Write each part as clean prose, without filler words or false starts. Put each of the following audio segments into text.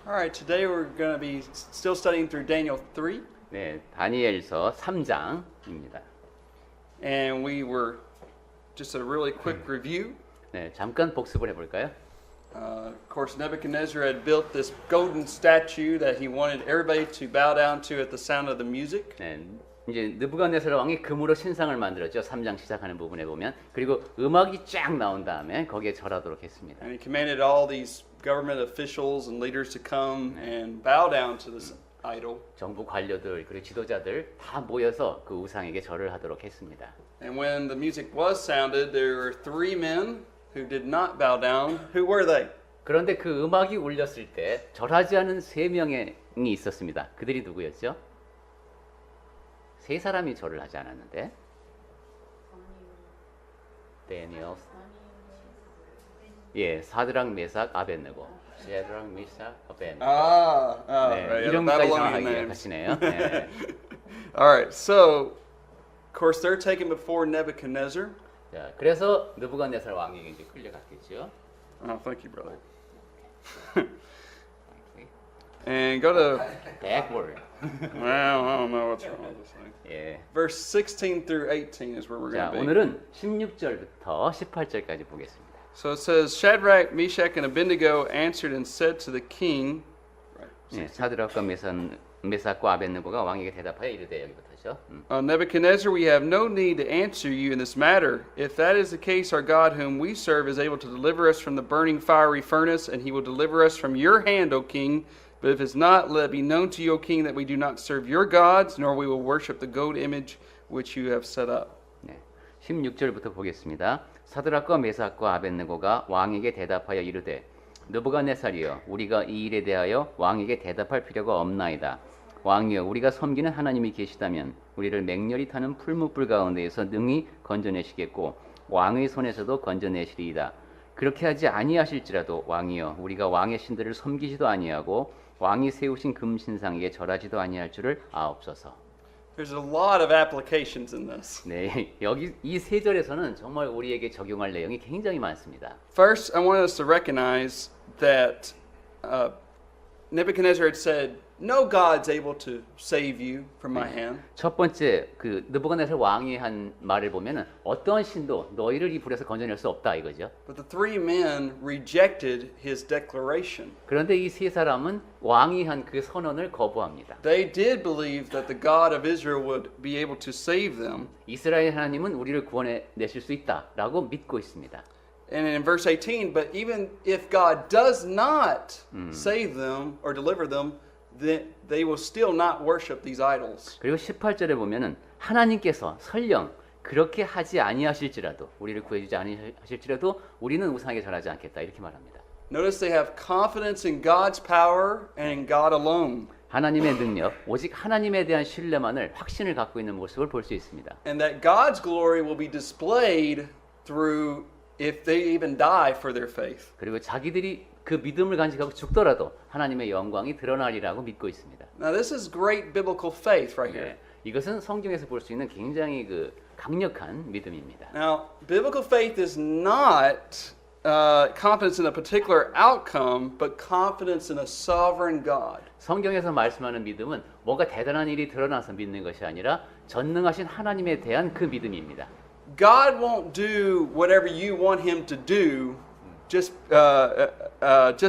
All right, today we're going to be still studying through Daniel 3. 네, 다니엘서 3장입니다. And we were just a really quick review. 네, 잠깐 복습을 해볼까요? Of course, Nebuchadnezzar had built this golden statue that he wanted everybody to bow down to at the sound of the music. 네, 이제 느부갓네살 왕이 금으로 신상을 만들었죠. 3장 시작하는 부분에 보면. 그리고 음악이 쫙 나온 다음에 거기에 절하도록 했습니다. And he commanded all these government officials and leaders to come and bow down to this idol. 정부 관료들 그리고 지도자들 다 모여서 그 우상에게 절을 하도록 했습니다. And when the music was sounded, there were three men who did not bow down. Who were they? 그런데 그 음악이 울렸을 때 절하지 않은 세 명이 있었습니다. 그들이 누구였죠? 세 사람이 절을 하지 않았는데 다니엘, 예, 사드락, 메삭, 아벤느고. 사드락, 메삭, 아벤느고. 네, right, 이름까지 Babylonian 정확하게 names. 기억하시네요. 네. All right, so of course they're taken before Nebuchadnezzar. 자, 그래서 느부갓네살 왕에게 이제 끌려갔겠죠. Oh, thank you, brother. And go to, Backward. well, I don't know what's wrong with this thing. 예. Verse 16 through 18 is where we're 자, going to be. 오늘은 16절부터 18절까지 보겠습니다. So it says, Shadrach, Meshach, and Abednego answered and said to the king. 예, 사드락과 메삭과 아벤느고가 왕에게 대답하여 이르되 여기부터죠. Nebuchadnezzar, we have no need to answer you in this matter. If that is the case, our God whom we serve is able to deliver us from the burning fiery furnace, and he will deliver us from your hand, O king. But if it's not, let it be known to you, O king, that we do not serve your gods, nor we will worship the gold image which you have set up. 네, 16절부터 보겠습니다. 사드락과 메삭과 아벤느고가 왕에게 대답하여 이르되 느부갓네살이여 우리가 이 일에 대하여 왕에게 대답할 필요가 없나이다. 왕이여 우리가 섬기는 하나님이 계시다면 우리를 맹렬히 타는 풀무불 가운데에서 능히 건져내시겠고 왕의 손에서도 건져내시리이다. 그렇게 하지 아니하실지라도 왕이여 우리가 왕의 신들을 섬기지도 아니하고 왕이 세우신 금신상에게 절하지도 아니할 줄을 아옵소서. There's a lot of applications in this. 네, 여기 이 세 절에서는 정말 우리에게 적용할 내용이 굉장히 많습니다. First, I want us to recognize that Nebuchadnezzar had said, no God's able to save you from my hand. 첫 번째 그 느부갓네살 왕이 한 말을 보면은 어떠한 신도 너희를 이 불에서 건져낼 수 없다 이거죠. But the three men rejected his declaration. 그런데 이 세 사람은 왕이 한 그 선언을 거부합니다. They did believe that the God of Israel would be able to save them. 이스라엘 하나님은 우리를 구원해 내실 수 있다라고 믿고 있습니다. And in verse 18, but even if God does not save them or deliver them, then they will still not worship these idols. 그리고 18절에 보면은 하나님께서 설령 그렇게 하지 아니하실지라도 우리를 구해주지 아니하실지라도 우리는 우상에게 절하지 않겠다 이렇게 말합니다. Notice they have confidence in God's power and in God alone. 하나님의 능력, 오직 하나님에 대한 신뢰만을 확신을 갖고 있는 모습을 볼 수 있습니다. And that God's glory will be displayed through if they even die for their faith. 그리고 자기들이 그 믿음을 간직하고 죽더라도 하나님의 영광이 드러나리라고 믿고 있습니다. Now this is great biblical faith right here. 네, 이것은 성경에서 볼 수 있는 굉장히 그 강력한 믿음입니다. Now, biblical faith is not confidence in a particular outcome, but confidence in a sovereign God. 성경에서 말씀하는 믿음은 뭔가 대단한 일이 드러나서 믿는 것이 아니라 전능하신 하나님에 대한 그 믿음입니다. God won't do whatever you want him to do just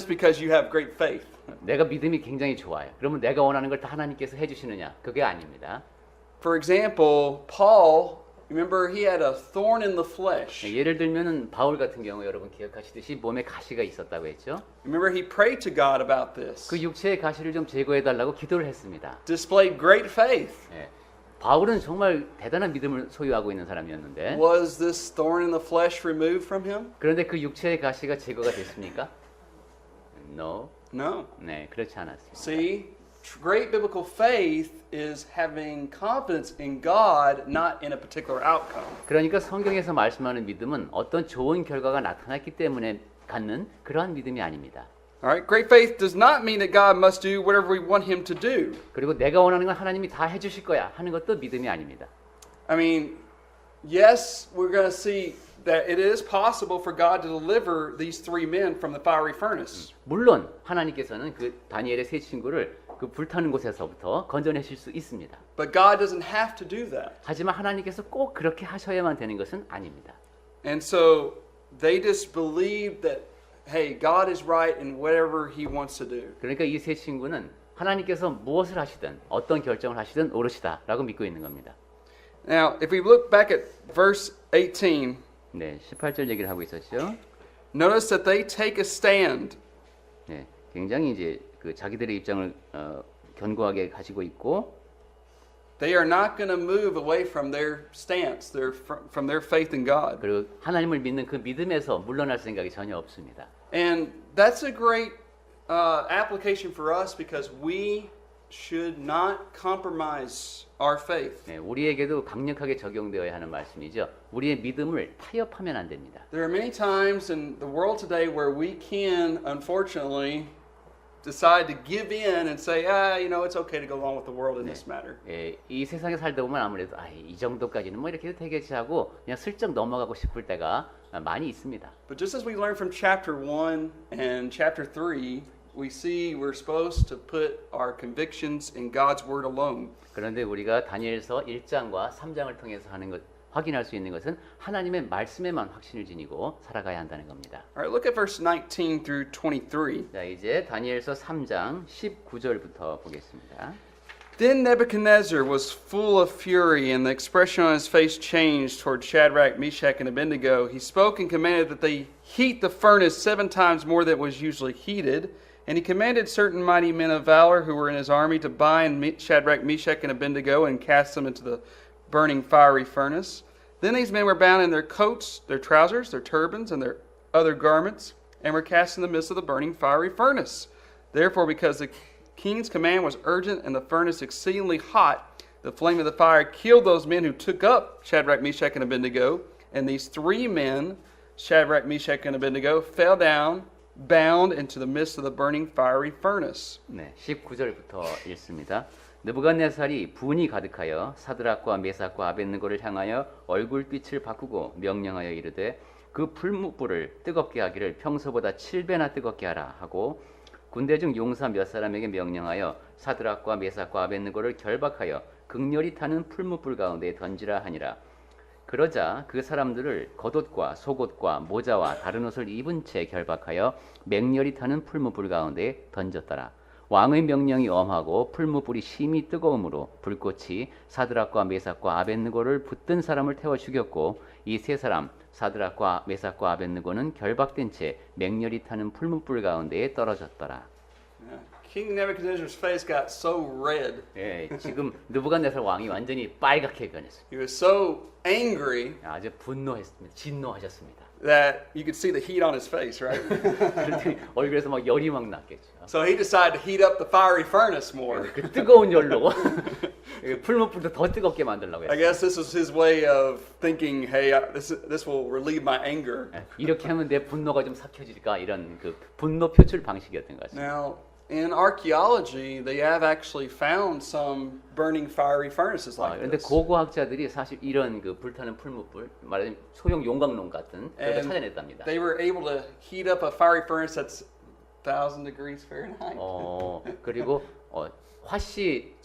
because you have great faith. 내가 믿음이 굉장히 좋아요. 그러면 내가 원하는 걸 다 하나님께서 해주시느냐? 그게 아닙니다. For example, Paul, remember he had a thorn in the flesh. 예를 들면은 바울 같은 경우 여러분 기억하시듯이 몸에 가시가 있었다고 했죠. Remember he prayed to God about this. 그 육체의 가시를 좀 제거해 달라고 기도를 했습니다. Displayed great faith. 예. 바울은 정말 대단한 믿음을 소유하고 있는 사람이었는데 Was this thorn in the flesh removed from him? 그런데 그 육체의 가시가 제거가 됐습니까? No. No. 네, 그렇지 않았습니다. See, great biblical faith is having confidence in God, not in a particular outcome. 그러니까 성경에서 말씀하는 믿음은 어떤 좋은 결과가 나타났기 때문에 갖는 그러한 믿음이 아닙니다. All right, great faith does not mean that God must do whatever we want him to do. 그리고 내가 원하는 건 하나님이 다 해주실 거야 하는 것도 믿음이 아닙니다. I mean, yes, we're going to see that it is possible for God to deliver these three men from the fiery furnace. 물론 하나님께서는 그 다니엘의 세 친구를 그 불타는 곳에서부터 건져내실 수 있습니다. But God doesn't have to do that. 하지만 하나님께서 꼭 그렇게 하셔야만 되는 것은 아닙니다. And so they just believed that, hey, God is right in whatever he wants to do. 그러니까 이 세 친구는 하나님께서 무엇을 하시든 어떤 결정을 하시든 옳으시다라고 믿고 있는 겁니다. Now, if we look back at verse 18, 네, 18절 얘기를 하고 있었죠. notice that they take a stand. 네, 굉장히 이제 그 자기들의 입장을 견고하게 가지고 있고 They are not going to move away from their stance, from their faith in God. 그리고 하나님을 믿는 그 믿음에서 물러날 생각이 전혀 없습니다. And that's a great application for us because we should not compromise our faith. 네, 우리에게도 강력하게 적용되어야 하는 말씀이죠. 우리의 믿음을 타협하면 안 됩니다. There are many times in the world today where we can, unfortunately, decide to give in and say, it's okay to go along with the world in this matter. 예, 이 세상에 살다 보면 아무래도 이 정도까지는 뭐 이렇게 되겠지 하고 그냥 슬쩍 넘어가고 싶을 때가 많이 있습니다. But just as we learned from chapter 1 and chapter 3, we see we're supposed to put our convictions in God's word alone. 그런데 우리가 다니엘서 1장과 3장을 통해서 하는 것 확인할 수 있는 것은 하나님의 말씀에만 확신을 지니고 살아가야 한다는 겁니다. All right, look at verse 19 through 23. 자, 이제 다니엘서 3장 19절부터 보겠습니다. Then Nebuchadnezzar was full of fury, and the expression on his face changed toward Shadrach, Meshach, and Abednego. He spoke and commanded that they heat the furnace 7 times more than it was usually heated. And he commanded certain mighty men of valor who were in his army to bind Shadrach, Meshach, and Abednego and cast them into the burning fiery furnace. Then these men were bound in their coats, their trousers, their turbans, and their other garments, and were cast in the midst of the burning fiery furnace. Therefore, because the king's command was urgent and the furnace exceedingly hot, the flame of the fire killed those men who took up Shadrach, Meshach, and Abednego. And these three men, Shadrach, Meshach, and Abednego, fell down, bound into the midst of the burning fiery furnace. 네, 19절부터 읽습니다. 느부갓네살이 분이 가득하여 사드락과 메삭과 아벳느고를 향하여 얼굴빛을 바꾸고 명령하여 이르되 그 풀무불을 뜨겁게 하기를 평소보다 7배나 뜨겁게 하라 하고 군대 중 용사 몇 사람에게 명령하여 사드락과 메삭과 아벳느고를 결박하여 극렬히 타는 풀무불 가운데 던지라 하니라. 그러자 그 사람들을 겉옷과 속옷과 모자와 다른 옷을 입은 채 결박하여 맹렬히 타는 풀무불 가운데 던졌더라. 왕의 명령이 엄하고 풀무불이 심히 뜨거움으로 불꽃이 사드락과 메삭과 아벳느고를 붙든 사람을 태워 죽였고 이 세 사람 사드락과 메삭과 아벳느고는 결박된 채 맹렬히 타는 풀무불 가운데에 떨어졌더라. King Nebuchadnezzar's face got so red. 예, 지금 느부갓네살 왕이 완전히 빨갛게 변했어요. He was so angry 아주 분노했습니다. 진노하셨습니다. that you could see the heat on his face, right? 그런데 얼굴에서 막 열이 막 났겠죠. So he decided to heat up the fiery furnace more. 그 뜨거운 열로 풀무불도 더 뜨겁게 만들려고 I 했어요. guess this was his way of thinking, hey, this will relieve my anger. 이렇게 하면 내 분노가 좀 삭혀질까 이런 그 분노 표출 방식이었던 것 같습니다. Now, in archaeology, they have actually found some burning fiery furnaces like 그런데 this. 고고학자들이 사실 이런 그 불타는 풀무불, 말하자면 소형 용광로 같은 그걸 And 찾아냈답니다. they were able to heat up a fiery furnace that's 1,000 degrees Fahrenheit. 그리고 화씨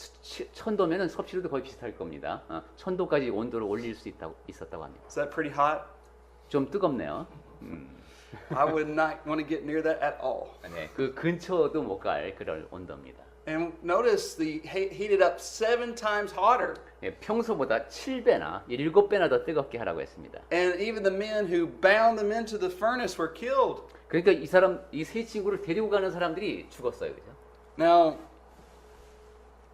1000도면은 섭씨로도 거의 비슷할 겁니다. 1000도까지 온도를 올릴 수 있었다고 합니다. Is that pretty hot? 좀 뜨겁네요. I would not want to get near that at all. 네, 그 근처도 못 갈 그런 온도입니다. And notice the heated up 7 times hotter. 예, 평소보다 7배나 7배나 더 뜨겁게 하라고 했습니다. And even the men who bound them into the furnace were killed. 그러니까 이 세 친구를 데리고 가는 사람들이 죽었어요, 그죠? Now,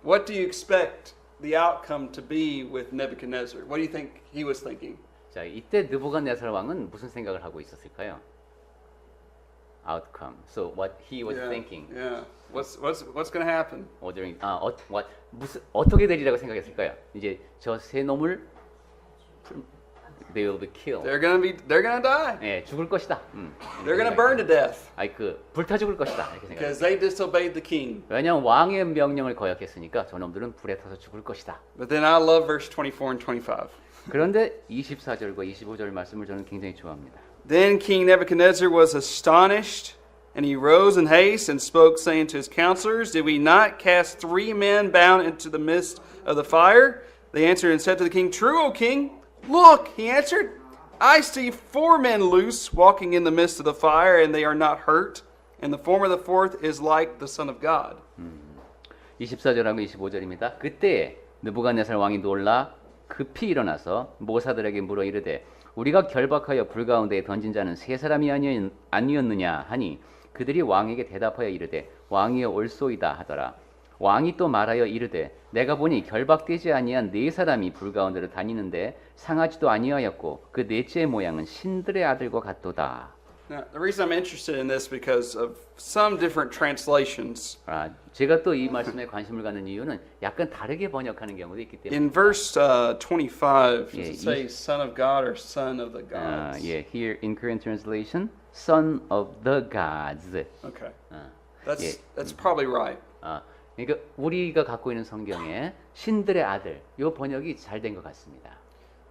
what do you expect the outcome to be with Nebuchadnezzar? What do you think he was thinking? 자, 이때 느부갓네살 왕은 무슨 생각을 하고 있었을까요? Outcome. So what he was thinking. Yeah. What's going to happen? Ordering. 어떻게 되리라고 생각했을까요? 이제 저 세 놈을 they will be killed. They're going to die. 예, 죽을 것이다. They're going to burn to death 불타 죽을 것이다. 이렇게 because 생각했어요. they disobeyed the king. 왜냐하면 왕의 명령을 거역했으니까 저놈들은 불에 타서 죽을 것이다. But then I love verse 24 and 25. 그런데 24절과 25절 말씀을 저는 굉장히 좋아합니다. Then King Nebuchadnezzar was astonished, and he rose in haste and spoke, saying to his counselors, Did we not cast 3 men bound into the midst of the fire? They answered and said to the king, True, O king. Look, he answered, I see 4 men loose, walking in the midst of the fire, and they are not hurt. And the form of the fourth is like the Son of God. 24절하고 25절입니다. 그때 느부갓네살 왕이 놀라 급히 일어나서 모사들에게 물어 이르되 우리가 결박하여 불 가운데에 던진 자는 3사람이 아니었느냐 하니 그들이 왕에게 대답하여 이르되 왕이여 옳소이다 하더라. 왕이 또 말하여 이르되 내가 보니 결박되지 아니한 4사람이 불 가운데로 다니는데 상하지도 아니하였고 그 넷째의 모양은 신들의 아들과 같도다. Now, the reason I'm interested in this because of some different translations. 제가 또 이 말씀에 관심을 갖는 이유는 약간 다르게 번역하는 경우도 있기 때문에. In verse 25, does Yeah, it say Son of God or Son of the gods? Here in Korean translation, Son of the gods. Okay. Yeah. That's probably right. 그러니까 우리가 갖고 있는 성경에 신들의 아들 이 번역이 잘 된 것 같습니다.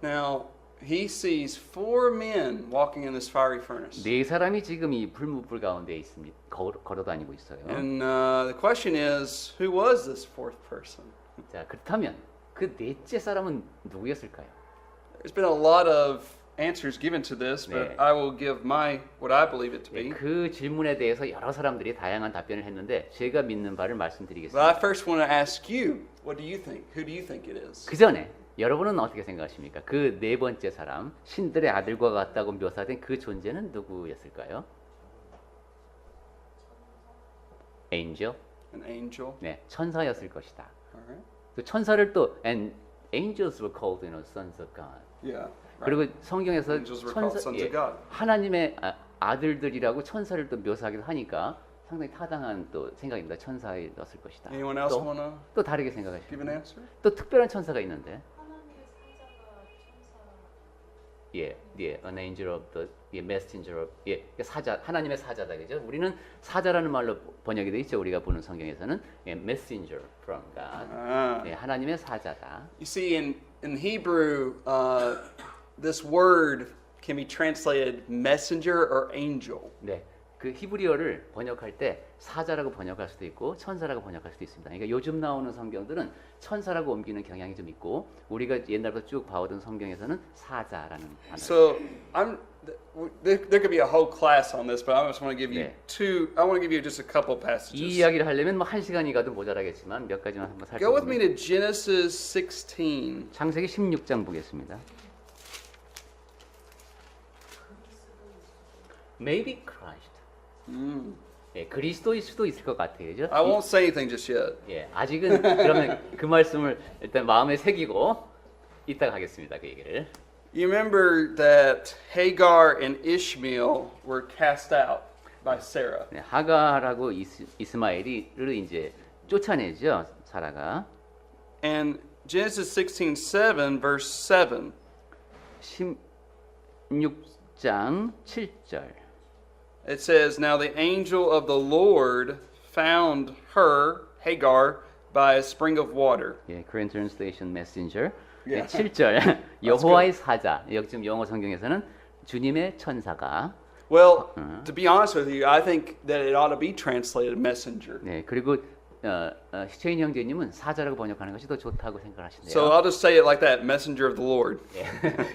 Now, he sees 4 men walking in this fiery furnace. 4사람이 지금 이 불무불 가운데 있습니다. 걸어 다니고 있어요. And the question is, who was this 4th person? 자, 그렇다면 그 넷째 사람은 누구였을까요? There's been a lot of answers given to this, but 네. I will give what I believe it to be. 그 질문에 대해서 여러 사람들이 다양한 답변을 했는데 제가 믿는 바를 But I 말씀드리겠습니다. first want to ask you, what do you think? Who do you think it is? 그 전에 여러분은 어떻게 생각하십니까? 그 4번째 사람, 신들의 아들과 같다고 묘사된 그 존재는 누구였을까요? angel? An angel? 네, 천사였을 것이다. All right. 그 천사를 또 and angels were called, sons of God. Yeah. Right. 그리고 성경에서 Angels were called sons of God. 하나님의 아들들이라고 천사를 또 묘사하기도 하니까 상당히 타당한 또 생각입니다. 천사에 넣었을 것이다. Anyone else want to 또 다르게 give an 생각하십니까? answer? 또 특별한 천사가 있는데, 하나님의 사자가 천사. an angel of the, messenger of, 사자, 하나님의 사자다 그죠? 우리는 사자라는 말로 번역이 돼 있죠. 우리가 보는 성경에서는 messenger from God, 하나님의 사자다. You see, in Hebrew, this word can be translated messenger or angel. 네, 그 히브리어를 번역할 때 사자라고 번역할 수도 있고 천사라고 번역할 수도 있습니다. 그러니까 요즘 나오는 성경들은 천사라고 옮기는 경향이 좀 있고 우리가 옛날부터 쭉 봐오던 성경에서는 사자라는 단어. So there could be a whole class on this, but I just want to give you I want to give you just a couple 이 passages. 이야기를 하려면 뭐 1시간이 가도 모자라겠지만 몇 가지만 한번 Go with me 살펴보면 to Genesis 16. 창세기 16장 보겠습니다. Maybe Christ. 그리스도일 수도 있을 것 같아요. 그죠? I won't say anything just yet. 아직은 그러면 그 말씀을 일단 마음에 새기고 이따가 하겠습니다. 그 얘기를. You remember that Hagar and Ishmael were cast out by Sarah. 네, 하가라고 이스마엘이를 이제 쫓아내죠. 사라가. And Genesis 16:7 verse 7. 16장 7절. It says, Now the angel of the Lord found her, Hagar, by a spring of water. Korean Translation Messenger. Yeah. 7절. 여호와의 사자. 여기 지금 영어 성경에서는 주님의 천사가. Well, to be honest with you, I think that it ought to be translated messenger. 네, 그리고 시체인 형제님은 사자라고 번역하는 것이 더 좋다고 생각하신대요. So I'll just say it like that, messenger of the Lord.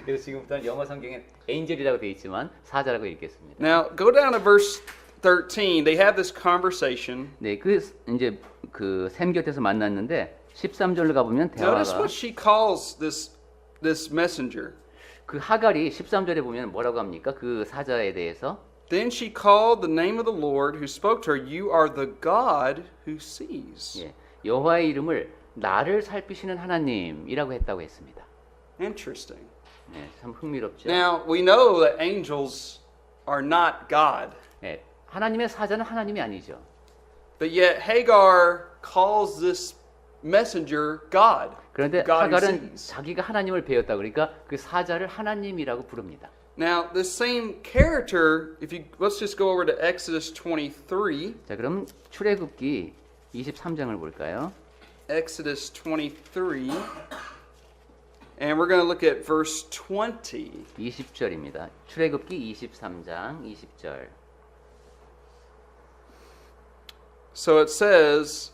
그래서 지금부터 영어 성경에 엔젤이라고 되어 있지만 사자라고 읽겠습니다. Now, go down to verse 13. They have this conversation. 네, 그 이제 그 샘 곁에서 만났는데 13절로 가 보면 Notice 대화가 what she calls this messenger. 그 하갈이 13절에 보면 뭐라고 합니까? 그 사자에 대해서 Then she called the name of the Lord who spoke to her, You are the God who sees. 여호와의 이름을 나를 살피시는 하나님이라고 했다고 했습니다. Interesting. 네, 참 흥미롭죠. Now, we know that angels are not God. 네, 하나님의 사자는 하나님이 아니죠. But yet Hagar calls this messenger God. 그런데 God who 하갈은 sees. 자기가 하나님을 배웠다 그러니까 그 사자를 하나님이라고 부릅니다. Now, the same character, let's just go over to Exodus 23. 자, 그럼 출애굽기 23장을 볼까요? Exodus 23. And we're going to look at verse 20. 20절입니다. 출애굽기 23장 20절. So it says,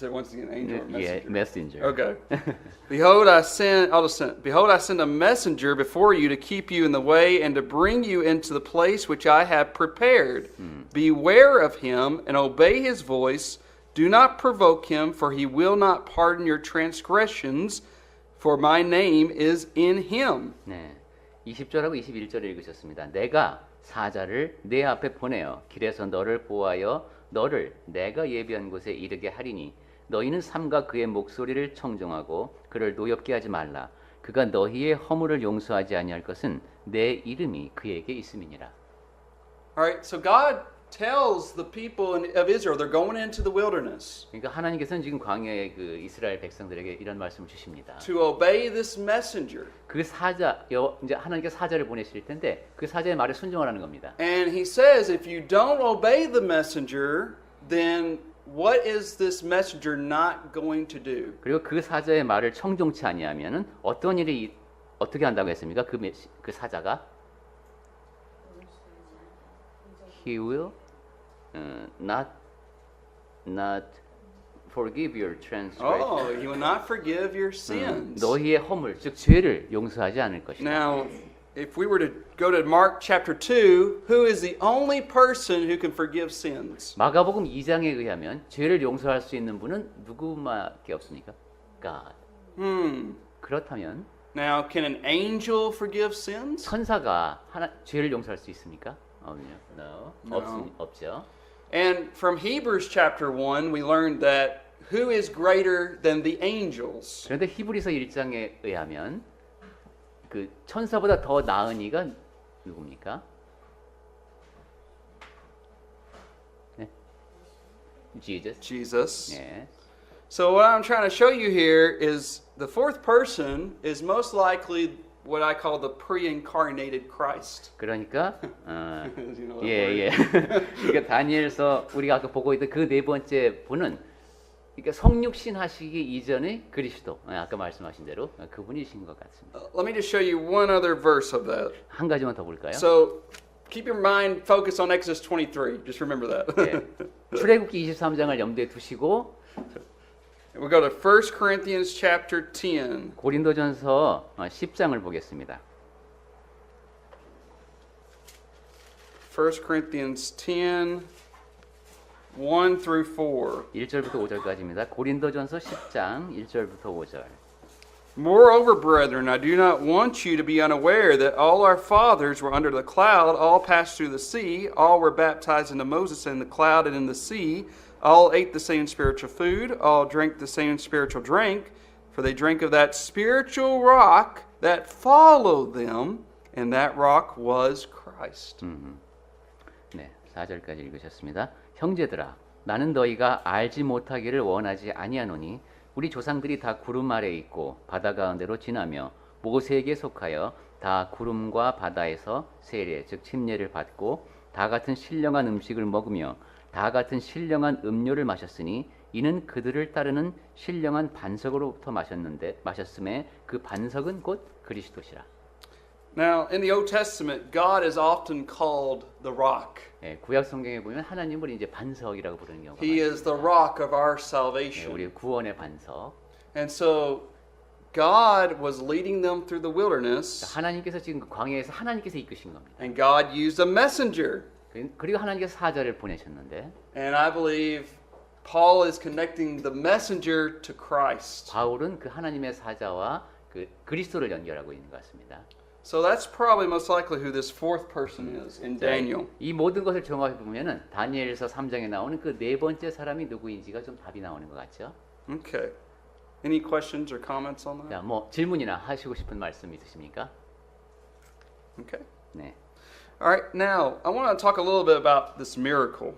once again, angel or 예, messenger? messenger. Okay. Behold, I send a messenger before you to keep you in the way and to bring you into the place which I have prepared. Beware of him and obey his voice. Do not provoke him, for he will not pardon your transgressions, for my name is in him. 네. 20절하고 21절을 읽으셨습니다. 내가 사자를 내 앞에 보내어 길에서 너를 보호하여 너를 내가 예비한 곳에 이르게 하리니 너희는 삼가 그의 목소리를 청종하고 그를 노엽게 하지 말라. 그가 너희의 허물을 용서하지 아니할 것은 내 이름이 그에게 있음이니라. All right, so God tells the people of Israel they're going into the wilderness 그러니까 하나님께서는 지금 광야의 그 이스라엘 백성들에게 이런 말씀을 주십니다. to obey this messenger. 그 사자 이제 하나님께서 사자를 보내실 텐데 그 사자의 말에 순종하라는 겁니다. And he says if you don't obey the messenger, then what is this messenger not going to do? 그리고 그 사자의 말을 청종치 아니하면은 어떤 일이 어떻게 한다고 했습니까? 그 사자가 He will not forgive your transgression. Oh, he will not forgive your sins. 너희의 허물, 즉 죄를 용서하지 않을 것이다. Now, if we were to go to Mark chapter 2, who is the only person who can forgive sins? 마가복음 2장에 의하면 죄를 용서할 수 있는 분은 누구밖에 없습니까? God. 그렇다면 Now, can an angel forgive sins? 천사가 죄를 용서할 수 있습니까? No. No. 없죠. And from Hebrews chapter 1, we learned that who is greater than the angels? 그런데 히브리서 1장에 의하면 그 천사보다 더 나은 이가 누굽니까? 네. Jesus. 예. So what I'm trying to show you here is the fourth person is most likely what I call the pre-incarnated Christ. 그러니까 You know that 예. 그러니까 다니엘서 우리가 아까 보고 있던 그 네 번째 분은 그러니까 성육신 하시기 이전의 그리스도. 아까 말씀하신 대로 그분이신 것 같습니다. Let me just show you one other verse of that. 한 가지만 더 볼까요? So keep your mind focused on Exodus 23. Just remember that. 예. 출애굽기 23장을 염두에 두시고 We'll go to 1 Corinthians chapter 10. 고린도전서 10장을 보겠습니다. 1 Corinthians 10, 1 through 4. 1절부터 5절까지입니다. 고린도전서 10장 1절부터 5절. Moreover, brethren, I do not want you to be unaware that all our fathers were under the cloud, all passed through the sea, all were baptized into Moses in the cloud and in the sea, all ate the same spiritual food, all drank the same spiritual drink, for they drank of that spiritual rock that followed them, and that rock was Christ. 네, 4절까지 읽으셨습니다. 형제들아, 나는 너희가 알지 못하기를 원하지 아니하노니 우리 조상들이 다 구름 아래 있고 바다 가운데로 지나며 모세에게 속하여 다 구름과 바다에서 세례 즉 침례를 받고 다 같은 신령한 음식을 먹으며 다 같은 신령한 음료를 마셨으니 이는 그들을 따르는 신령한 반석으로부터 마셨음에 그 반석은 곧 그리스도시라. Now, in the Old Testament, God is often called the rock. 예, 구약 성경에 보면 하나님을 이제 반석이라고 부르는 경우가 He 많아요. is the rock of our 예, salvation. 우리 구원의 반석. And so God was leading them through the wilderness, 하나님께서 지금 그 광야에서 하나님께서 이끄신 겁니다. and God used a messenger. 그리고 하나님께서 사자를 보내셨는데 And I believe Paul is connecting the messenger to Christ. 바울은 그 하나님의 사자와 그 그리스도를 연결하고 있는 것 같습니다. So that's probably most likely who this fourth person is in Daniel. 이 모든 것을 종합해 보면은 다니엘서 3장에 나오는 그 네 번째 사람이 누구인지가 좀 답이 나오는 것 같죠? Okay. Any questions or comments on that? 자, 뭐 질문이나 하시고 싶은 말씀 있으십니까? Okay. 네. All right. Now, I want to talk a little bit about this miracle.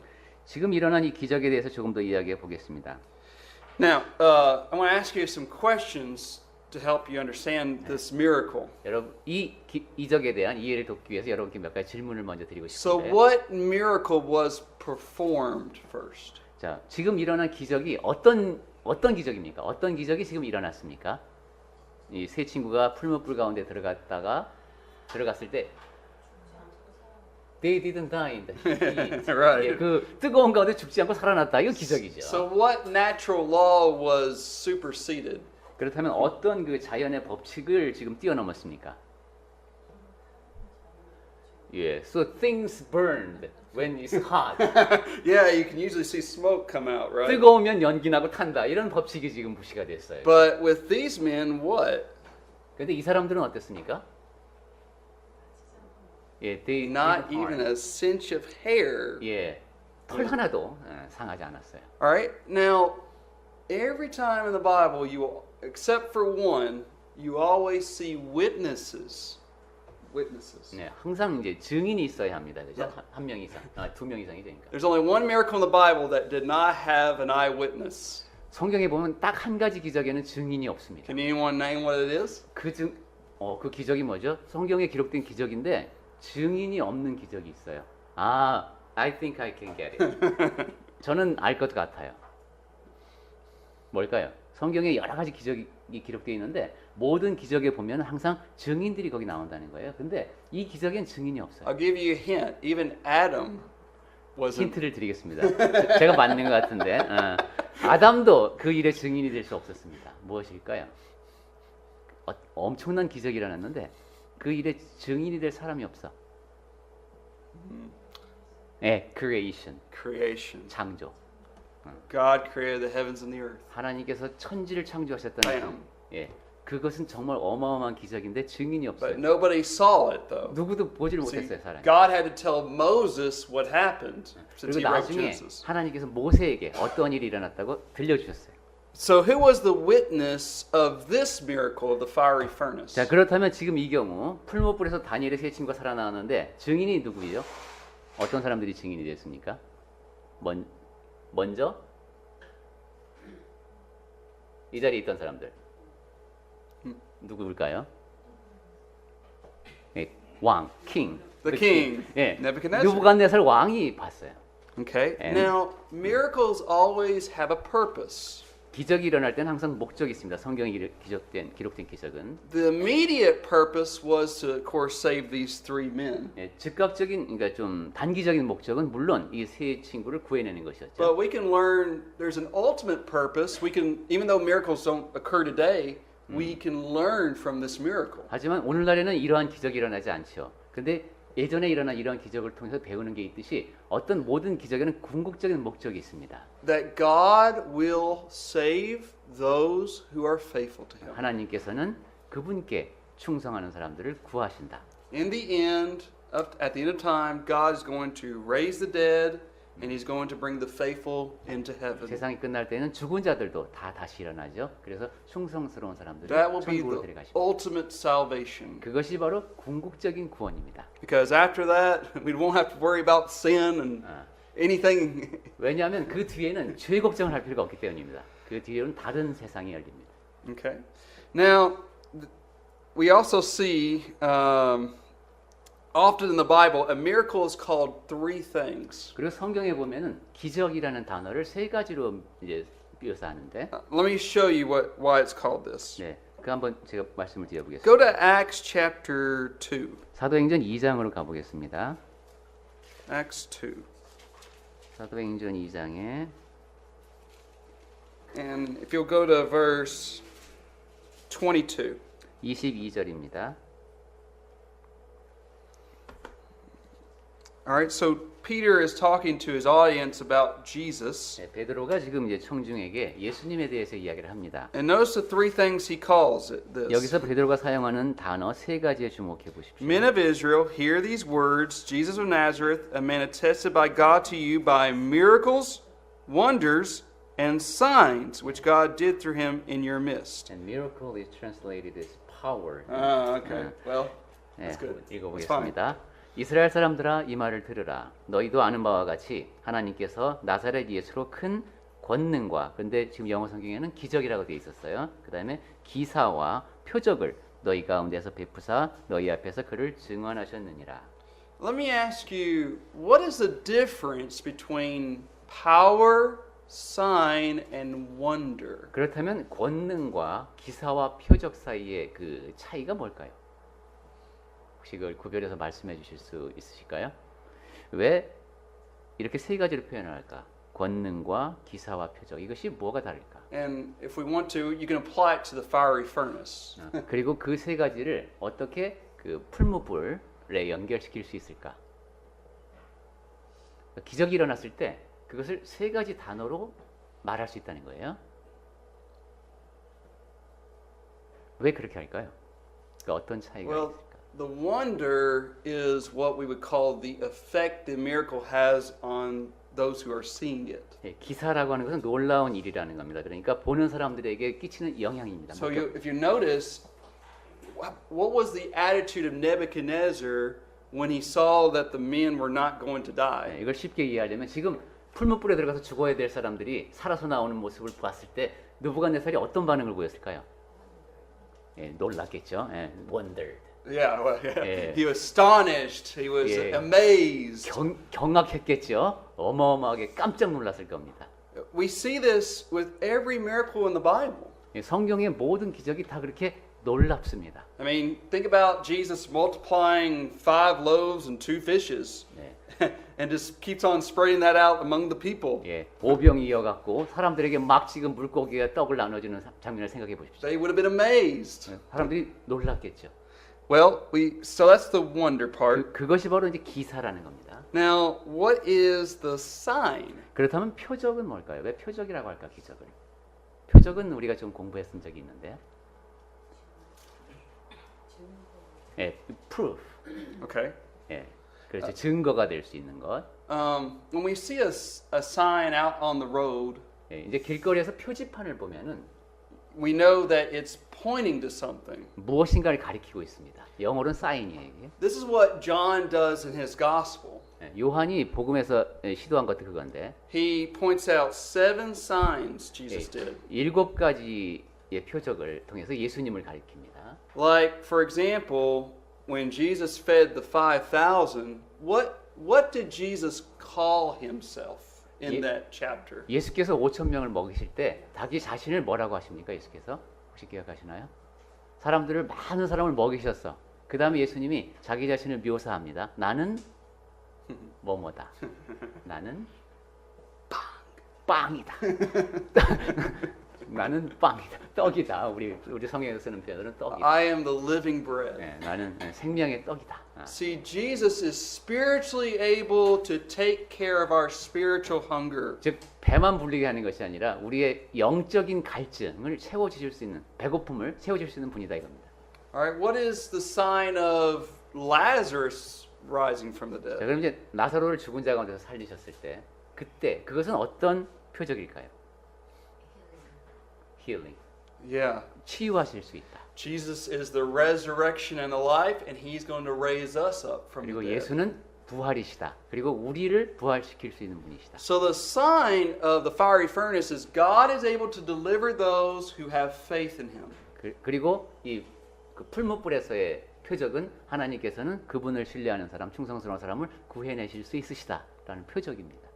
지금 일어난 이 기적에 대해서 조금 더 이야기해 보겠습니다. Now, I want to ask you some questions to help you understand this miracle. 여러분 이 이적에 대한 이해를 돕기 위해서 여러분께 몇 가지 질문을 먼저 드리고 So, 싶은데. what miracle was performed first? 자, 지금 일어난 기적이 어떤 기적입니까? 어떤 기적이 지금 일어났습니까? 이 세 친구가 풀무불 가운데 들어갔을 때 They didn't die in the heat. Right. 예, 그 뜨거운 가운데 죽지 않고 살아났다. 이거 기적이죠. So what natural law was superseded? 그렇다면 어떤 그 자연의 법칙을 지금 뛰어넘었습니까? 예, so things burned when it's hot. Yeah, you can usually see smoke come out, right? 뜨거우면 연기 나고 탄다. 이런 법칙이 지금 무시가 됐어요. But with these men, what? 근데 이 사람들은 어땠습니까? 예, they Not didn't even harm. a cinch of hair. 예, 털 하나도 상하지 않았어요. All right. Now, every time in the Bible, except for one, you always see witnesses. Witnesses. 네, 항상 이제 증인이 있어야 합니다. 그죠? 한 명 이상, 두 명 이상이 되니까. There's only one miracle in the Bible that did not have an eyewitness. 성경에 보면 딱 한 가지 기적에는 증인이 없습니다. Can anyone name what it is? 그 기적이 뭐죠? 성경에 기록된 기적인데 증인이 없는 기적이 있어요. 아, I think I can get it. 저는 알 것 같아요. 뭘까요? 성경에 여러 가지 기적이 기록되어 있는데 모든 기적에 보면 항상 증인들이 거기 나온다는 거예요. 근데 이 기적엔 증인이 없어요. I'll give you a hint. Even Adam wasn't. 힌트를 드리겠습니다. 제가 맞는 것 같은데 아담도 그 일의 증인이 될 수 없었습니다. 무엇일까요? 엄청난 기적이 일어났는데 그 일의 증인이 될 사람이 없어. 네, creation, Creation. 창조. God created the heavens and the earth. 하나님께서 천지를 창조하셨다는 Bam. 예, 그것은 정말 어마어마한 기적인데 증인이 But 없어요. nobody saw it, though. 누구도 보지를 See, 못했어요, 사람이. God had to tell Moses what happened since 그리고 he wrote 나중에 Genesis. 하나님께서 모세에게 어떤 일이 일어났다고 들려주셨어요. So who was the witness of this miracle of the fiery furnace? 자, 그렇다면 지금 이 경우 풀무불에서 다니엘의 세 친구가 살아나왔는데 증인이 누구예요? 어떤 사람들이 증인이 됐습니까? 먼저 이 자리에 있던 사람들 누구일까요? 예, 왕, king. The king, 예, Nebuchadnezzar. 느부갓네살 왕이 봤어요. Okay. And- Now, miracles always have a purpose. 기적이 일어날 때는 항상 목적이 있습니다. 성경에 기록된 기적은 The immediate purpose was to, of course, save these three men. 예, 즉각적인, 그러니까 좀 단기적인 목적은 물론 이 세 친구를 구해내는 것이었죠. But we can learn there's an ultimate purpose. We can, even though miracles don't occur today, we can learn from this miracle. 하지만 오늘날에는 이러한 기적이 일어나지 않죠. 근데 예전에 일어난 이러한 기적을 통해서 배우는 게 있듯이 어떤 모든 기적에는 궁극적인 목적이 있습니다. That God will save those who are faithful to Him. 하나님께서는 그분께 충성하는 사람들을 구하신다. In the end, at the end of time, God is going to raise the dead, and He's going to bring the faithful into heaven. 세상이 끝날 때는 죽은 자들도 다 다시 일어나죠. 그래서 충성스러운 사람들을 That will be 천국으로 the 데려가십니다. ultimate salvation. 그것이 바로 궁극적인 구원입니다. Because after that, we won't have to worry about sin and anything. 왜냐하면 그 뒤에는 죄 걱정을 할 필요가 없기 때문입니다. 그 뒤에는 다른 세상이 열립니다. Okay. Now, we also see often in the Bible, a miracle is called three things. 그리고 성경에 보면은 기적이라는 단어를 세 가지로 이제 묘사하는데, Let me show you why it's called this. 네, 그 한번 제가 말씀을 드려보겠습니다. Go to Acts chapter 2. 사도행전 2장으로 가보겠습니다. Acts 2. 사도행전 2장에 And if you'll go to verse 22. 22절입니다. All right, so Peter is talking to his audience about Jesus. 네, 베드로가 지금 이제 청중에게 예수님에 대해서 이야기를 합니다. And notice the three things he calls it this. 여기서 베드로가 사용하는 단어 세 가지에 주목해 보십시오. Men of Israel, hear these words. Jesus of Nazareth, a man attested by God to you by miracles, wonders, and signs which God did through him in your midst. And miracle is translated as power. Okay. Well, 네, that's good. 읽어보겠습니다. 이스라엘 사람들아 이 말을 들으라. 너희도 아는 바와 같이 하나님께서 나사렛 예수로 큰 권능과, 근데 지금 영어 성경에는 기적이라고 되어 있었어요. 그 다음에 기사와 표적을 너희 가운데서 베푸사 너희 앞에서 그를 증언하셨느니라. Let me ask you, what is the difference between power sign and wonder? 그렇다면 권능과 기사와 표적 사이의 그 차이가 뭘까요? 혹시 그걸 구별해서 말씀해 주실 수 있으실까요? 왜 이렇게 세 가지로 표현을 할까? 권능과 기사와 표적, 이것이 뭐가 다를까? And if we want to, you can apply it to the fiery furnace. 그리고 그 세 가지를 어떻게 그 풀무불에 연결시킬 수 있을까? 기적이 일어났을 때 그것을 세 가지 단어로 말할 수 있다는 거예요. 왜 그렇게 할까요? 그러니까 어떤 차이가 Well, 있을까? the wonder is what we would call the effect the miracle has on those who are seeing it. 예, 기사라고 하는 것은 놀라운 일이라는 겁니다. 그러니까 보는 사람들에게 끼치는 영향입니다. So if you notice, what was the attitude of Nebuchadnezzar when he saw that the men were not going to die? 예, 이걸 쉽게 이해하려면 지금 풀무불에 들어가서 죽어야 될 사람들이 살아서 나오는 모습을 봤을 때 느부갓네살이 어떤 반응을 보였을까요? 예, 놀랐겠죠. 예, wondered. Yeah, well, yeah. Yeah. He was astonished. He was Yeah. amazed. 경악했겠죠. 어마어마하게 깜짝 놀랐을 겁니다. We see this with every miracle in the Bible. 예, 성경의 모든 기적이 다 그렇게 놀랍습니다. I mean, think about Jesus multiplying 5 loaves and 2 fishes. 네. And just keeps on spreading that out among the people. 예, 오병이 이어갖고 사람들에게 막 지금 물고기와 떡을 나눠주는 장면을 생각해 보십시오. They would have been amazed. 예, 사람들이 놀랐겠죠. Well, so that's the wonder part. 그것이 바로 이제 기사라는 겁니다. Now, what is the sign? 그렇다면 표적은 뭘까요? 왜 표적이라고 할까, 기적을? 표적은 우리가 좀 공부했던 적이 있는데요. 예, proof. Okay. 예, 그렇죠. 증거가 될 수 있는 것. When we see a sign out on the road, 예, 이제 길거리에서 표지판을 보면은 we know that it's pointing to something. 무엇인가를 가리키고 있습니다. 영어로는 사인이에요. 이게. This is what John does in his gospel. 예, 요한이 복음에서 시도한 것도 그건데 He points out 7 signs Jesus 예, did. 7가지의 표적을 통해서 예수님을 가리킵니다. Like, for example, when Jesus fed the 5,000, what did Jesus call himself in that chapter? 예수께서 5천 명을 먹이실 때 자기 자신을 뭐라고 하십니까? 예수께서 혹시 기억하시나요? 사람들을 많은 사람을 먹이셨어. 그 다음에 예수님이 자기 자신을 묘사합니다. 나는 뭐뭐다. 나는 빵이다. 나는 빵이다. 떡이다. 우리 성경에서 쓰는 표현은 떡이다. I am the living bread. 네, 나는 생명의 떡이다. See, Jesus is spiritually able to take care of our spiritual hunger. 즉 배만 불리게 하는 것이 아니라 우리의 영적인 갈증을 채워주실 수 있는 배고픔을 채워줄 수 있는 분이다 이겁니다. All right, what is the sign of Lazarus rising from the 자, dead? 그럼 이제 나사로를 죽은 자 가운데서 살리셨을 때 그때 그것은 어떤 표적일까요? healing. Yeah. 치유하실 수 있다. Jesus is the resurrection and the life, and he's going to raise us up from the 그리고 dead. 예수는 부활이시다. 그리고 우리를 부활시킬 수 있는 분이시다. So the sign of the fiery furnace is God is able to deliver those who have faith in him. 그리고 이 그 풀무불에서의 표적은 하나님께서는 그분을 신뢰하는 사람, 충성스러운 사람을 구해내실 수 있으시다라는 표적입니다.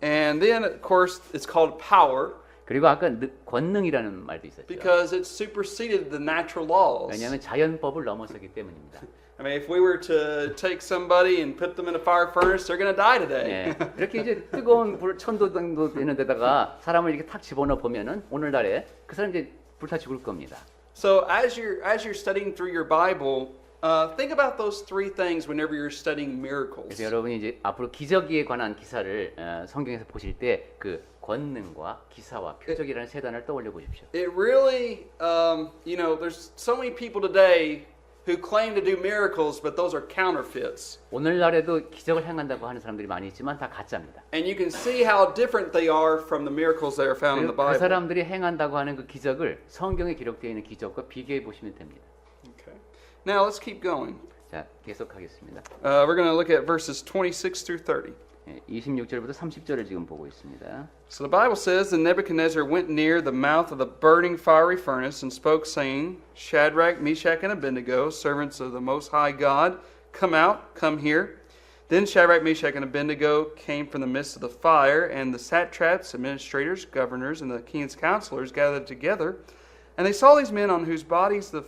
And then, of course, it's called power 그리고 아까 권능이라는 말도 있었죠. because it superseded the natural laws. 왜냐하면 자연법을 넘어서기 때문입니다. I mean, if we were to take somebody and put them in a fire furnace, they're going to die today. 네, 이렇게 이제 뜨거운 불 천도등도 되는 데다가 사람을 이렇게 탁 집어넣어 보면은 오늘날에 그 사람 이제 불타 죽을 겁니다. So as you're studying through your Bible, think about those 3 things whenever you're studying miracles. 그래서 여러분이 이제 앞으로 기적에 관한 기사를 성경에서 보실 때 그 권능과 기사와 표적이라는 세 단어를 떠올려 보십시오. It really, there's so many people today who claim to do miracles, but those are counterfeits. 오늘날에도 기적을 행한다고 하는 사람들이 많이 있지만 다 가짜입니다. And you can see how different they are from the miracles that are found in the 그리고 그 Bible. 사람들이 행한다고 하는 그 기적을 성경에 기록되어 있는 기적과 비교해 보시면 됩니다. Okay. Now let's keep going. 자, 계속하겠습니다. We're going to look at verses 26 through 30. 26절부터 30절을 지금 보고 있습니다. So the Bible says, "And Nebuchadnezzar went near the mouth of the burning fiery furnace and spoke, saying, Shadrach, Meshach, and Abednego, servants of the Most High God, come out, come here. Then Shadrach, Meshach, and Abednego came from the midst of the fire, and the satraps, administrators, governors, and the king's counselors gathered together. And they saw these men on whose bodies the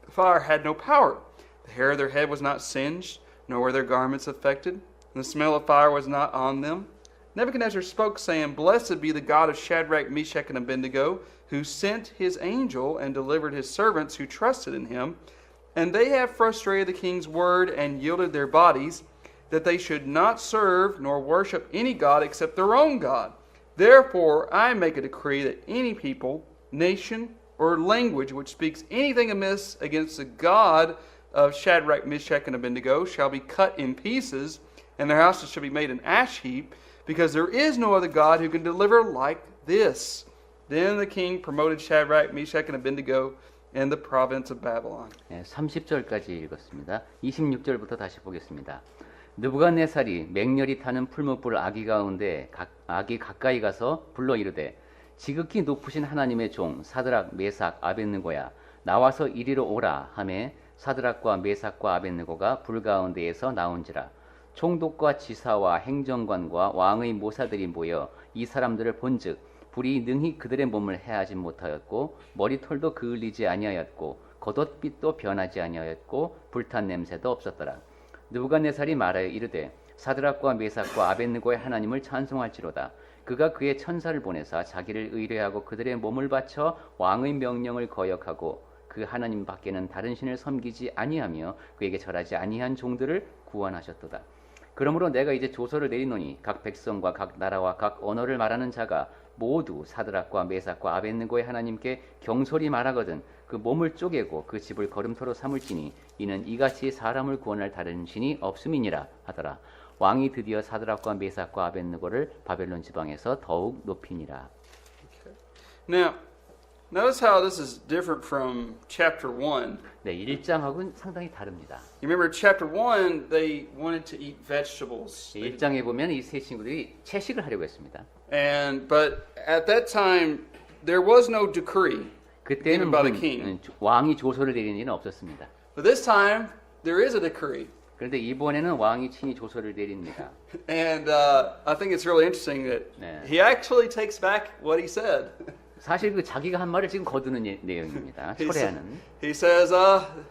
fire had no power. The hair of their head was not singed, nor were their garments affected, and the smell of fire was not on them. Nebuchadnezzar spoke, saying, Blessed be the God of Shadrach, Meshach, and Abednego, who sent his angel and delivered his servants who trusted in him. And they have frustrated the king's word and yielded their bodies, that they should not serve nor worship any god except their own God. Therefore I make a decree that any people, nation, or language which speaks anything amiss against the God of Shadrach, Meshach, and Abednego shall be cut in pieces, and their houses shall be made an ash heap, because there is no other God who can deliver like this. Then the king promoted Shadrach, Meshach, and Abednego in the province of Babylon. 30절까지 읽었습니다. 26절부터 다시 보겠습니다. 느부갓네살이 맹렬히 타는 풀무불 아기 가운데 아기 가까이 가서 불러 이르되 지극히 높으신 하나님의 종 사드락 메삭 아벳느고야 나와서 이리로 오라 하매 사드락과 메삭과 아벳느고가 불 가운데에서 나온지라 총독과 지사와 행정관과 왕의 모사들이 모여 이 사람들을 본즉 불이 능히 그들의 몸을 해하지 못하였고 머리털도 그을리지 아니하였고 겉옷빛도 변하지 아니하였고 불탄 냄새도 없었더라. 느부갓네살이 말하여 이르되 사드락과 메삭과 아벳느고의 하나님을 찬송할지로다. 그가 그의 천사를 보내사 자기를 의뢰하고 그들의 몸을 바쳐 왕의 명령을 거역하고 그 하나님 밖에는 다른 신을 섬기지 아니하며 그에게 절하지 아니한 종들을 구원하셨도다. 그러므로 내가 이제 조서를 내리노니 각 백성과 각 나라와 각 언어를 말하는 자가 모두 사드락과 메삭과 아벳느고의 하나님께 경솔히 말하거든 그 몸을 쪼개고 그 집을 걸음터로 삼을지니 이는 이같이 사람을 구원할 다른 신이 없음이니라 하더라. 왕이 드디어 사드락과 메삭과 아벳느고를 바벨론 지방에서 더욱 높이니라. Now, notice how this is different from chapter 1. 네, 1장하고는 상당히 다릅니다. You remember chapter 1, they wanted to eat vegetables. 1장에 보면 이 세 친구들이 채식을 하려고 했습니다. But at that time, there was no decree 그때는 given by the king. 왕이 조서를 내리는 일은 없었습니다. But this time, there is a decree. 그런데 이번에는 왕이 친히 조서를 내립니다. And I think it's really interesting that 네. he actually takes back what he said. 사실 그 자기가 한 말을 지금 거두는 내용입니다. 철회하는. He says,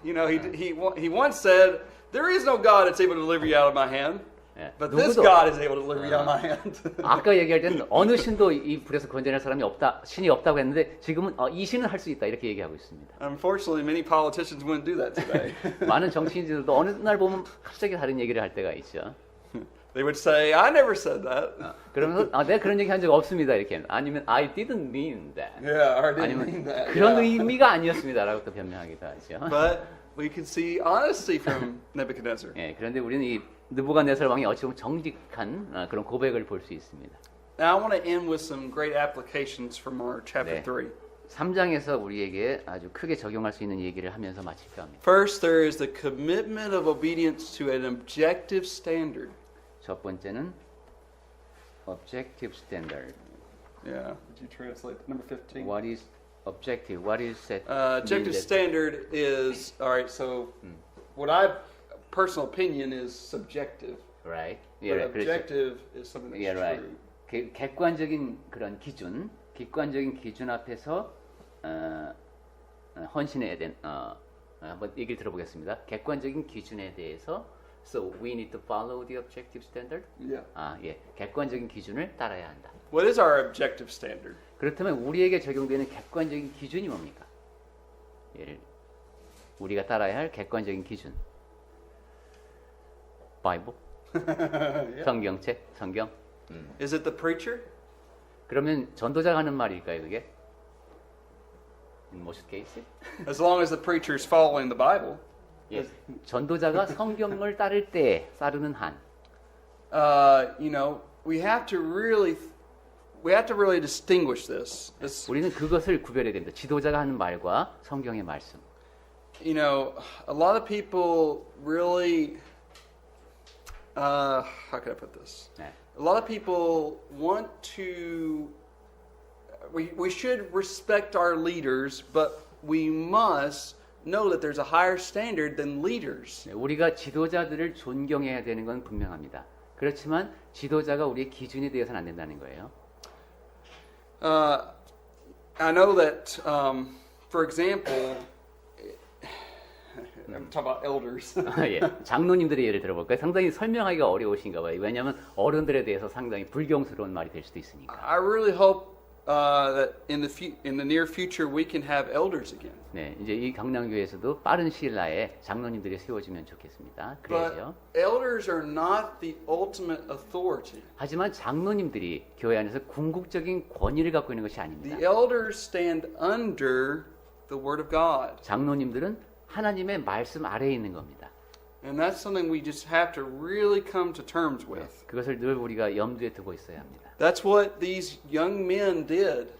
he once said, there is no God that's able to deliver you out of my hand. 예, But this 누구도 God is able to deliver you out of my hand. 아까 얘기할 때는 어느 신도 이 불에서 건져낼 사람이 없다, 신이 없다고 했는데 지금은 이 신은 할 수 있다 이렇게 얘기하고 있습니다. Unfortunately, many politicians wouldn't do that today. 많은 정치인들도 어느 날 보면 갑자기 다른 얘기를 할 때가 있죠. They would say, I never said that. 그러면서 내가 그런 얘기 한 적 없습니다 이렇게 아니면 I didn't mean that Yeah, or I didn't 아니면 mean that. 그런 Yeah. 의미가 아니었습니다라고 또 변명하기도 하죠. But we can see honesty from Nebuchadnezzar. 예, 그런데 우리는 이 느부갓네살 왕이 어찌 보면 정직한 그런 고백을 볼 수 있습니다. Now I want to end with some great applications from our chapter 네. 3. 3장에서 우리에게 아주 크게 적용할 수 있는 얘기를 하면서 마칠까 합니다. First, there is the commitment of obedience to an objective standard. 첫 번째는 objective standard. Yeah. Would you translate number 15? What is objective? What is set? Objective standard is, all right, so what I, personal opinion is subjective. Right. But Yeah, 그렇죠. objective is something that's Yeah, right. true. 객관적인 그런 기준, 객관적인 기준 앞에서 헌신해야 된 한번 얘기를 들어보겠습니다. 객관적인 기준에 대해서 So we need to follow the objective standard. Yeah. 예, 객관적인 기준을 따라야 한다. What is our objective standard? 그렇다면 우리에게 적용되는 객관적인 기준이 뭡니까? 우리가 따라야 할 객관적인 기준. 바이블? Yeah. 성경책? 성경? Is it the preacher? 그러면 전도자가 하는 말일까요, 그게? In most cases? As long as the preacher is following the Bible. 예, 전도자가 성경을 따르는 한. You know, we have to really distinguish this. 우리는 그것을 구별해야 됩니다. 지도자가 하는 말과 성경의 말씀. You know, a lot of people really, how can I put this? 네. A lot of people want to, we should respect our leaders, but we must know that there's a higher standard than leaders. 네, 우리가 지도자들을 존경해야 되는 건 분명합니다. 그렇지만 지도자가 우리의 기준이 되어서는 안 된다는 거예요. I know that, for example, I'm talking about elders. 예, 장로님들의 예를 들어볼까요? 상당히 설명하기가 어려우신가 봐요. 왜냐하면 어른들에 대해서 상당히 불경스러운 말이 될 수도 있으니까. I really hope that in the near future we can have elders again. 네, 이제 이 경남교회에서도 빠른 시일 내에 장로님들이 세워지면 좋겠습니다. 그래야죠. But elders are not the ultimate authority. 하지만 장로님들이 교회 안에서 궁극적인 권위를 갖고 있는 것이 아닙니다. The elders stand under the Word of God. 장로님들은 하나님의 말씀 아래에 있는 겁니다. And that's something we just have to really come to terms with. 그것을 늘 우리가 염두에 두고 있어야 합니다. That's what these young men did.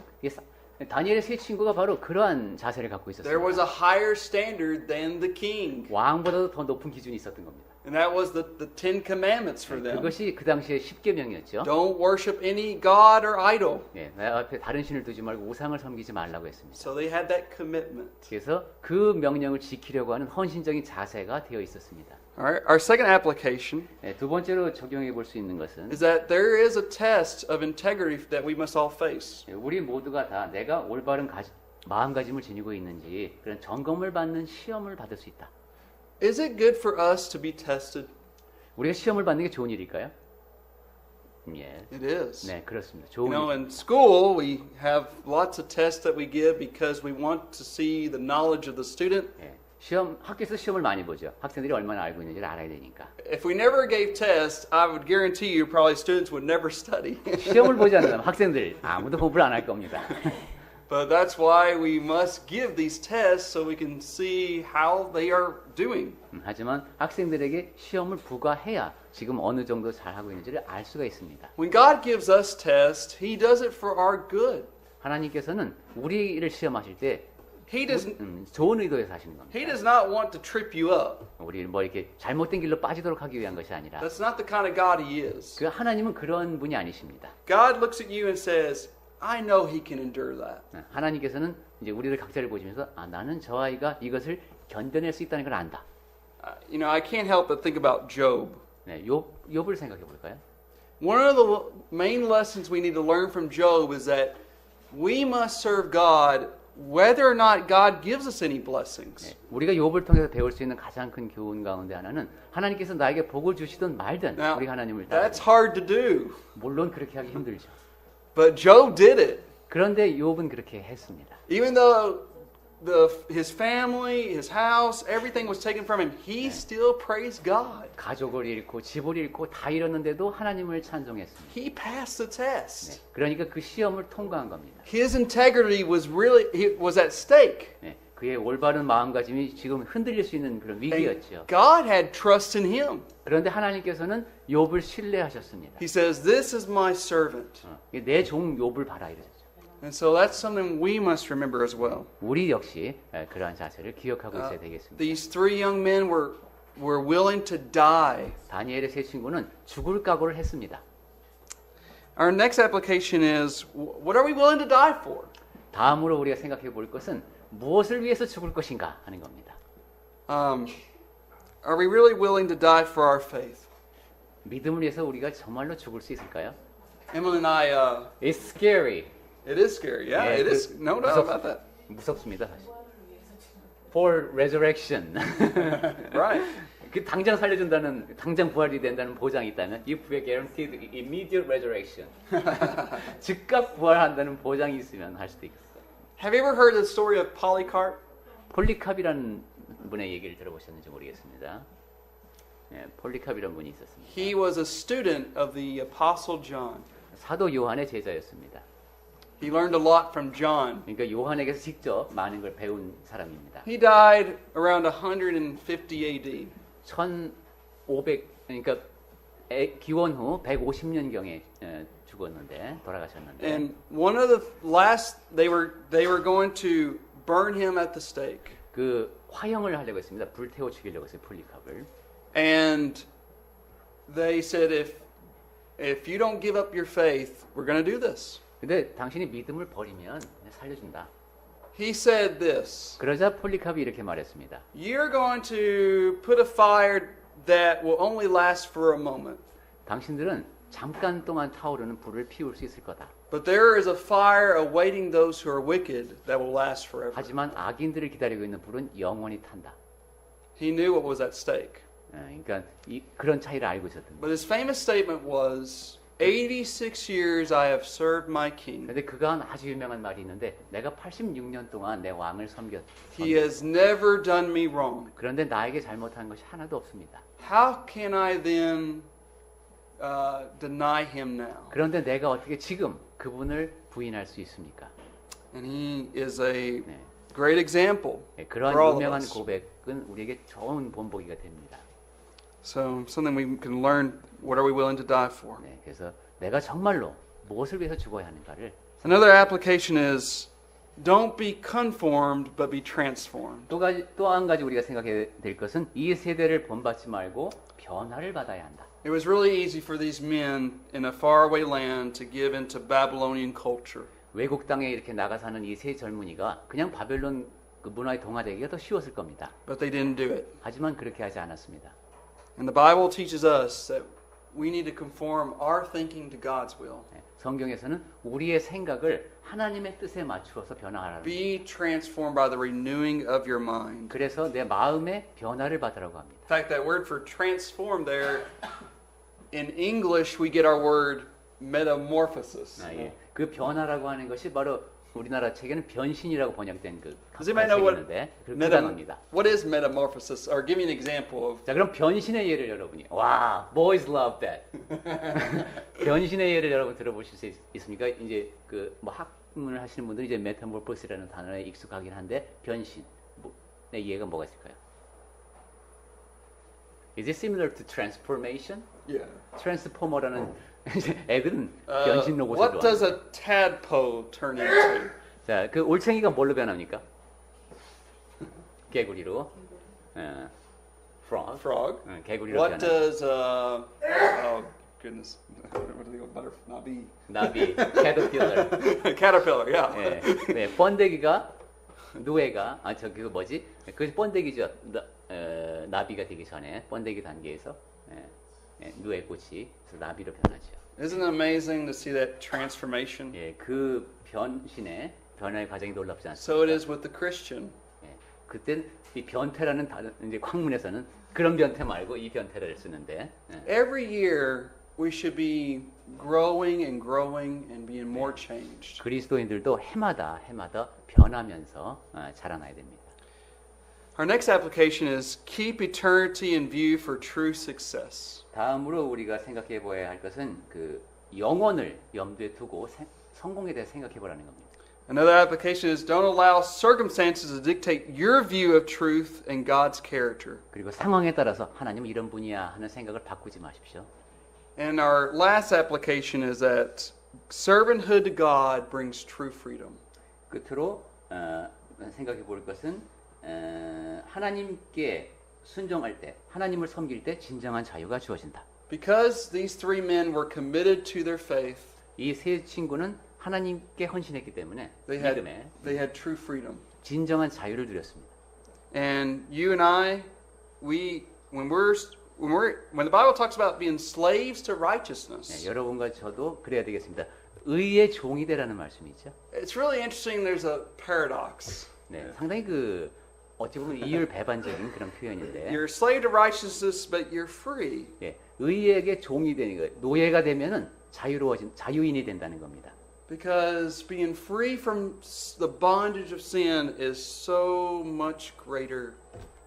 다니엘의 세 친구가 바로 그러한 자세를 갖고 There was 있었습니다. a higher standard than the king. 왕보다도 더 높은 기준이 있었던 겁니다. And that was the Ten Commandments for them. 그것이 그 당시에 십계명이었죠. Don't worship any god or idol. 예, 내 앞에 다른 신을 두지 말고 우상을 섬기지 말라고 했습니다. So they had that commitment. 그래서 그 명령을 지키려고 하는 헌신적인 자세가 되어 있었습니다. All right. Our second application 네, 두 번째로 적용해 볼 수 있는 것은 is that there is a test of integrity that we must all face. 우리 모두가 다 내가 올바른 마음가짐을 지니고 있는지 그런 점검을 받는 시험을 받을 수 있다. Is it good for us to be tested? 우리가 시험을 받는 게 좋은 일일까요? 예, It is. 네 그렇습니다. You 좋은 know, 일. in school we have lots of tests that we give because we want to see the knowledge of the student. 예, 학교에서 시험을 많이 보죠. 학생들이 얼마나 알고 있는지를 알아야 되니까. If we never gave tests, I would guarantee you probably students would never study. 시험을 보지 않으면 학생들 아무도 공부를 안 할 겁니다. But that's why we must give these tests so we can see how they are doing. 하지만 학생들에게 시험을 부과해야 지금 어느 정도 잘하고 있는지를 알 수가 있습니다. When God gives us tests, He does it for our good. 하나님께서는 우리를 시험하실 때 He doesn't. 좋은 의도에서 하시는 겁니다. He does not want to trip you up. 우리를 뭐 이렇게 잘못된 길로 빠지도록 하기 위한 것이 아니라 That's not the kind of God He is. 그 하나님은 그런 분이 아니십니다. God looks at you and says, "I know he can endure that." 하나님께서는 이제 우리들 각자를 보시면서 나는 저 아이가 이것을 견뎌낼 수 있다는 걸 안다. You know, I can't help but think about Job. 네, 욥을 생각해 볼까요? One of the main lessons we need to learn from Job is that we must serve God whether or not God gives us any blessings. 네, 우리가 욥을 통해서 배울 수 있는 가장 큰 교훈 가운데 하나는 하나님께서 나에게 복을 주시든 말든 Now, 우리 하나님을 따르는 that's hard to do, 물론 그렇게 하기 힘들죠. but Job did it. 그런데 욥은 그렇게 했습니다. Even though his family, his house, everything was taken from him, he still praised God. 가족을 잃고 집을 잃고 다 잃었는데도 하나님을 찬송했습니다. He passed the test. 그러니까 그 시험을 통과한 겁니다. His integrity was at stake. 네, 그의 올바른 마음가짐이 지금 흔들릴 수 있는 그런 And 위기였죠. God had trust in him. 그런데 하나님께서는 욥을 신뢰하셨습니다. He says, "This is my servant." 내 종 욥을 봐라 이러셨죠. And so that's something we must remember as well. 우리 역시 그러한 자세를 기억하고 있어야 되겠습니다. These three young men were willing to die. 다니엘의 세 친구는 죽을 각오를 했습니다. Our next application is, what are we willing to die for? 다음으로 우리가 생각해 볼 것은 무엇을 위해서 죽을 것인가 하는 겁니다. Are we really willing to die for our faith? 믿음을 위해서 우리가 정말로 죽을 수 있을까요? Emily and I, It's scary. it is scary. Yeah, 예, it is. No doubt about that. 무섭습니다, 사실. For resurrection. Right. 그 당장 살려준다는, 당장 부활이 된다는 보장이 있다면, if we are guaranteed immediate resurrection. 즉각 부활한다는 보장이 있으면 할 수도 있어요. Have you ever heard the story of Polycarp? 폴리캅이라는 분의 얘기를 들어보셨는지 모르겠습니다. 예, 폴리캅이라는 분이 있었습니다. He was a student of the Apostle John. 사도 요한의 제자였습니다. He learned a lot from John. 그러니까 요한에게서 직접 많은 걸 배운 사람입니다. He died around 150 AD. 1500 그러니까 기원 후 150년경에 죽었는데 돌아가셨는데 And one of the last they were going to burn him at the stake. 그 화형을 하려고 했습니다. 불태워 죽이려고 했어요. 폴리캅을. And they said if you don't give up your faith, we're going to do this. 근데 당신이 믿음을 버리면 살려준다. He said this, 그러자 폴리카비 이렇게 말했습니다. you're going to put a fire that will only last for a moment. 당신들은 잠깐 동안 타오르는 불을 피울 수 있을 거다. But there is a fire awaiting those who are wicked that will last forever. 하지만 악인들을 기다리고 있는 불은 영원히 탄다. He knew what was at stake. 그러니까 그런 차이를 알고 있었던 거예요. But his famous statement was, 86 years I have served my king. 그런데 그가 한 아주 유명한 말이 있는데 내가 86년 동안 내 왕을 He has never done me wrong. 그런데 나에게 잘못한 것이 하나도 없습니다. How can I then deny him now? 그런데 내가 어떻게 지금 그분을 부인할 수 있습니까? And he is a 네. great example 그러한 for all of 유명한 us. 고백은 우리에게 좋은 본보기가 됩니다. So something we can learn. What are we willing to die for? 네, 그래서 내가 정말로 무엇을 위해서 죽어야 하는가를 Another application is, don't be conformed, but be transformed. 또 한 가지 우리가 생각해야 될 것은 이 세대를 본받지 말고 변화를 받아야 한다. It was really easy for these men in a faraway land to give into Babylonian culture. 외국 땅에 이렇게 나가 사는 이 세 젊은이가 그냥 바벨론 그 문화에 동화되기가 더 쉬웠을 겁니다. But they didn't do it. 하지만 그렇게 하지 않았습니다. And the Bible teaches us that we need to conform our thinking to God's will. 네, 성경에서는 우리의 생각을 하나님의 뜻에 맞추어서 변화하라는 Be transformed by the renewing of your mind. 그래서 내 마음의 변화를 받으라고 합니다. In fact, that word for transform there, in English we get our word metamorphosis. 예. 그 변화라고 하는 것이 바로 우리나라 책에는 변신이라고 번역된 그 Does anybody know what, 책인데 그 단어입니다. what is metamorphosis? Or give me an example of. 자, 그럼 변신의 예를 여러분이 와, boys love that. 변신의 예를 여러분 들어보실 수 있습니까? 이제 그 뭐 학문을 하시는 분들이 이제 메타모르포스라는 단어에 익숙하긴 한데 변신. 네, 이해가 뭐가 있을까요? Is it similar to transformation? Yeah. 트랜스포머라는 애들은 변신 로봇을 What does 좋아합니다. a tadpole turn into? 자, 그 올챙이가 뭘로 변합니까? 개구리로. frog. Frog. 개구리로 What 변합니다. does oh goodness, what do they go? Not bee. 나비, caterpillar. Caterpillar. Yeah. 예, 네, 번데기가 누에가 그 뭐지? 그 번데기죠. 나비가 되기 전에 번데기 단계에서 누에 꽃이 그래서 나비로 변하죠. Isn't it amazing to see that transformation? 예, 그 변화의 과정이 놀랍지 않습니까? So it is with the Christian. 예, 그땐 이 변태라는 다른 이제 광문에서는 그런 변태 말고 이 변태를 쓰는데 Every year we should be growing and growing and being more changed. 그리스도인들도 해마다 변하면서 자라나야 됩니다. Our next application is keep eternity in view for true success. 다음으로 우리가 생각해 보아야 할 것은 그 영혼을 염두에 두고 성공에 대해 생각해 보라는 겁니다. Another application is don't allow circumstances to dictate your view of truth and God's character. 그리고 상황에 따라서 하나님은 이런 분이야 하는 생각을 바꾸지 마십시오. And our last application is that servanthood to God brings true freedom. 끝으로 생각해 볼 것은 하나님께 순종할 때, 하나님을 섬길 때 진정한 자유가 주어진다. Because these three men were committed to their faith, 이 세 친구는 하나님께 헌신했기 때문에 they 믿음에 had true freedom. 진정한 자유를 누렸습니다. And you and I, when the Bible talks about being slaves to righteousness, 여러분과 저도 그래야 되겠습니다. 의의 종이 되라는 말씀이죠. it's really interesting. There's a paradox. 네, 상당히 그 어찌 보면 이율배반적인 그런 표현인데, You're a slave to righteousness, but you're free. 예, 의에게 종이 되는 거, 노예가 되면은 자유인이 된다는 겁니다. Because being free from the bondage of sin is so much greater.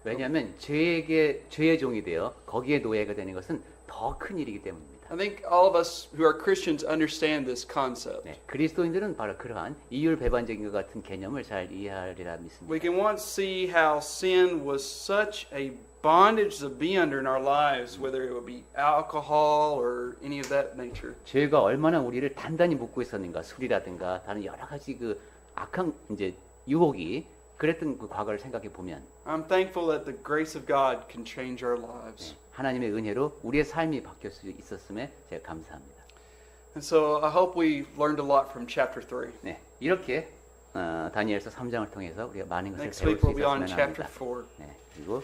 왜냐하면 죄의 종이 되어 거기에 노예가 되는 것은 더 큰 일이기 때문입니다. I think all of us who are Christians understand this concept. 네, 그리스도인들은 바로 그러한 이율배반적인 것 같은 개념을 잘 이해하리라 믿습니다. We can once see how sin was such a bondage to be under in our lives, whether it would be alcohol or any of that nature. 죄가 얼마나 우리를 단단히 묶고 있었는가, 술이라든가 다른 여러 가지 그 악한 이제 유혹이 그랬던 그 과거를 생각해 보면, I'm thankful that the grace of God can change our lives. 하나님의 은혜로 우리의 삶이 바뀔 수 있었음에 제가 감사합니다. And so I hope we learned a lot from chapter 3. 네, 이렇게 다니엘서 3장을 통해서 우리가 많은 것을 Next 배울 week 수 we'll be on 있었으면 chapter 합니다. 4. 네, 그리고